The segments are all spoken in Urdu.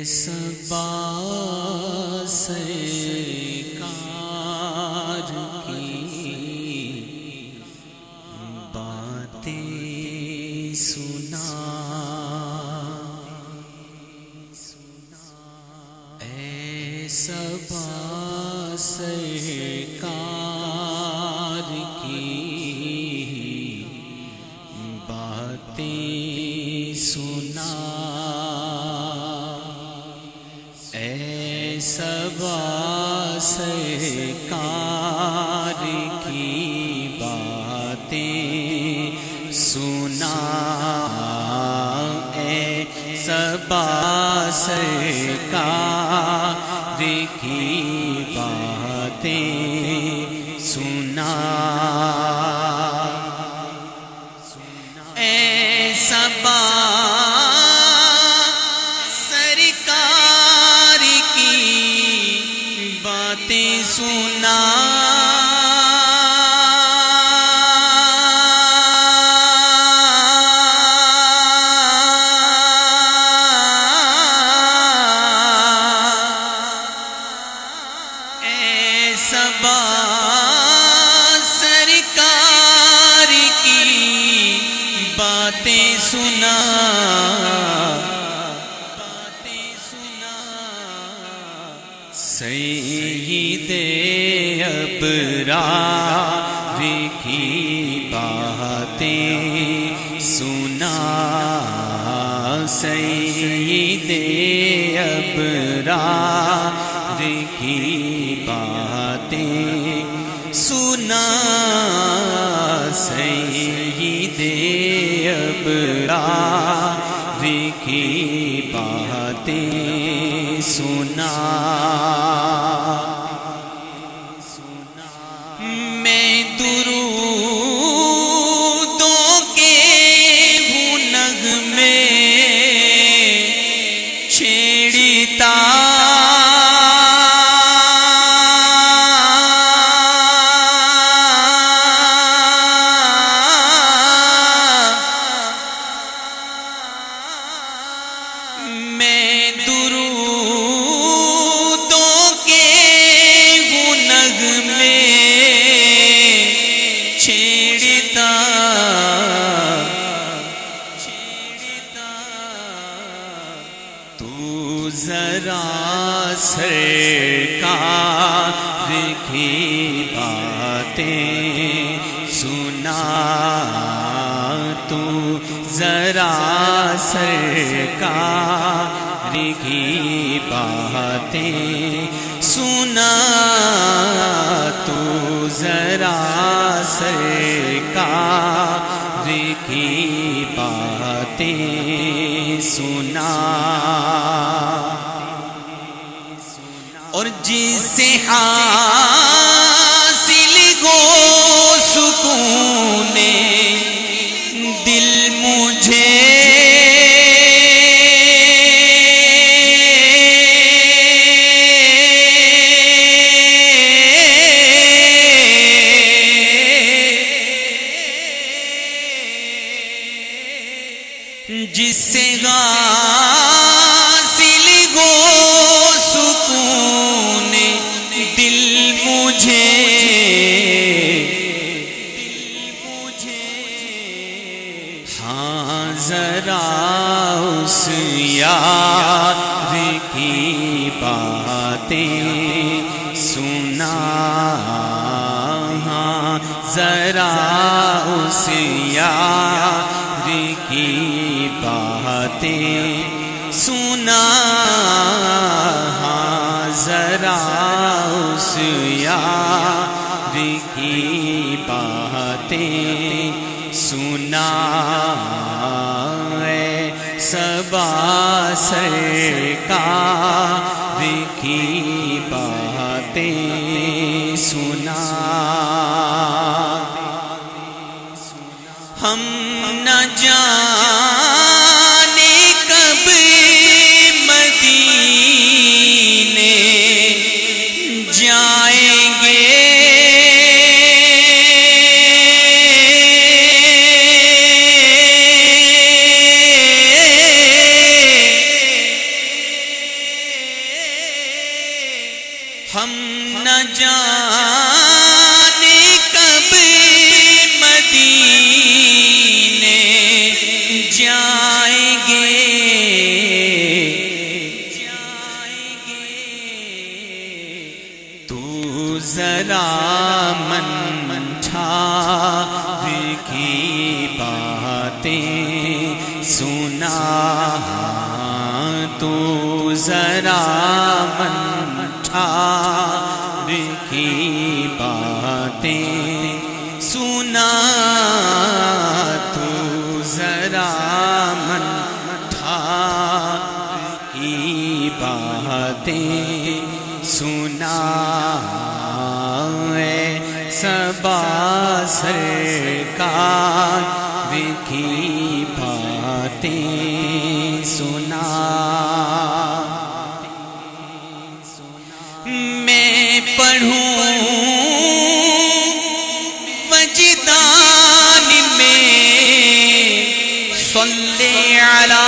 صبا سرکار کی باتیں سنا، اے صبا سرکار کی باتیں سنا، اے صبا سرکار کی باتیں سنا، اے صبا سرکار کی باتیں سنا، اے صبا سرکار کی باتیں سنا، صبا سرکار کی باتیں سنا، سید ابرار کی باتیں سنا، سید ابرار کی باتیں سنا، سید ابرار کی باتیں سنا، میں درودوں کے ہوں نغمے چھیڑتا، میں درودوں کے ہوں نغمے چھیڑتا، تو ذرا سرکار کی باتیں سنا، تو ذرا سرکار کی باتیں سنا، تو ذرا سرکار کی باتیں سنا، اور جسے حاصل ہو سکون دل مجھے، جس سے حاصل ہو سکون دل مجھے، ہاں ذرا اس یار کی باتیں سنا، ہاں ذرا اس یار کی باتیں سنا، ہاں ذرا اس یار کی باتیں سنا، اے صبا سرکار کی باتیں سنا، ہم نہ جانے کب مدینے جائیں گے، ہم نہ جانے کب مدینے جائیں گے، تو ذرا من ٹھار کی باتیں سنا، تو ذرا من ٹھار کی باتیں سنا، تو ذرا من ٹھار کی باتیں سنا، اے صبا سرکار کی باتیں سنا۔ میں پڑھوں وجدان میں صلی علی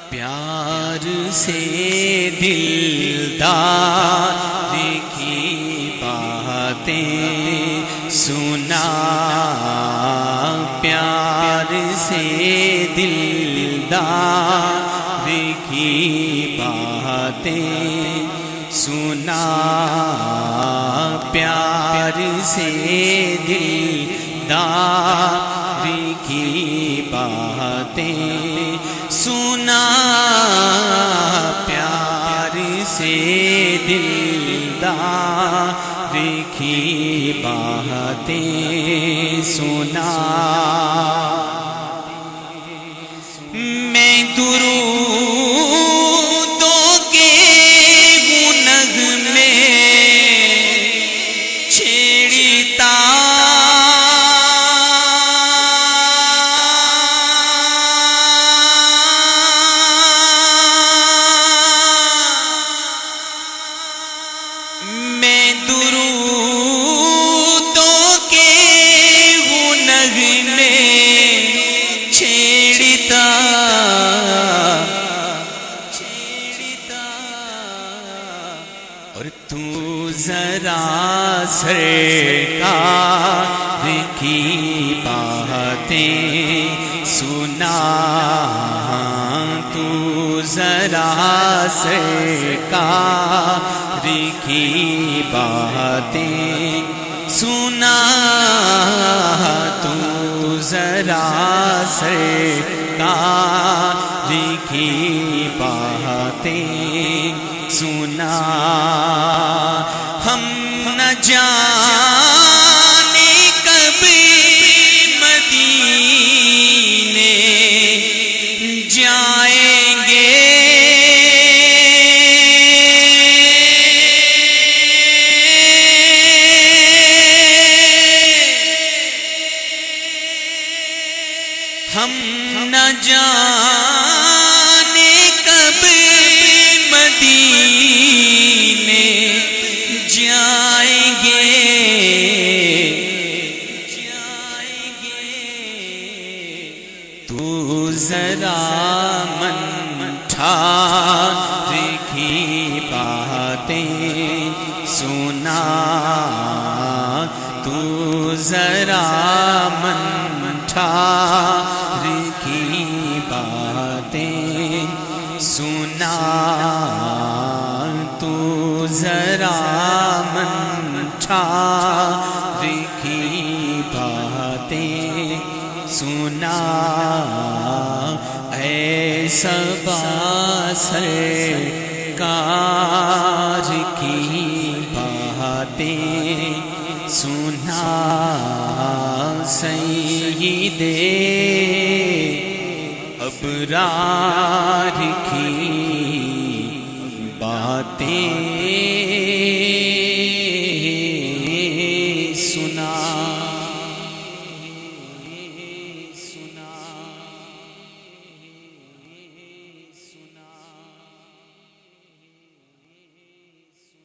پیار سے دلدار کی باتیں سنا، پیار سے دلدار کی باتیں سنا، پیار سے دلدار کی باتیں سنا، پیار سے دلدار کی باتیں سنا۔ میں درودوں کے نغمے چھیڑتا، میں درودوں کے نغمے چھیڑتا، اور تو ذرا سرکار کی باتیں سنا، تو ذرا سرکار کی باتیں سنا، تو ذرا سرکار کی باتیں سنا۔ ہم نہ جانے کب مدینے جائیں گے، ہم نہ جانے کب مدینے جائیں گے، تو ذرا من ٹھار کی باتیں سنا، تو ذرا من ٹھار کی باتیں سنا، تو ذرا من ٹھار کی باتیں سنا، اے صبا سرکار کی باتیں سنا، سید ابرار کی باتیں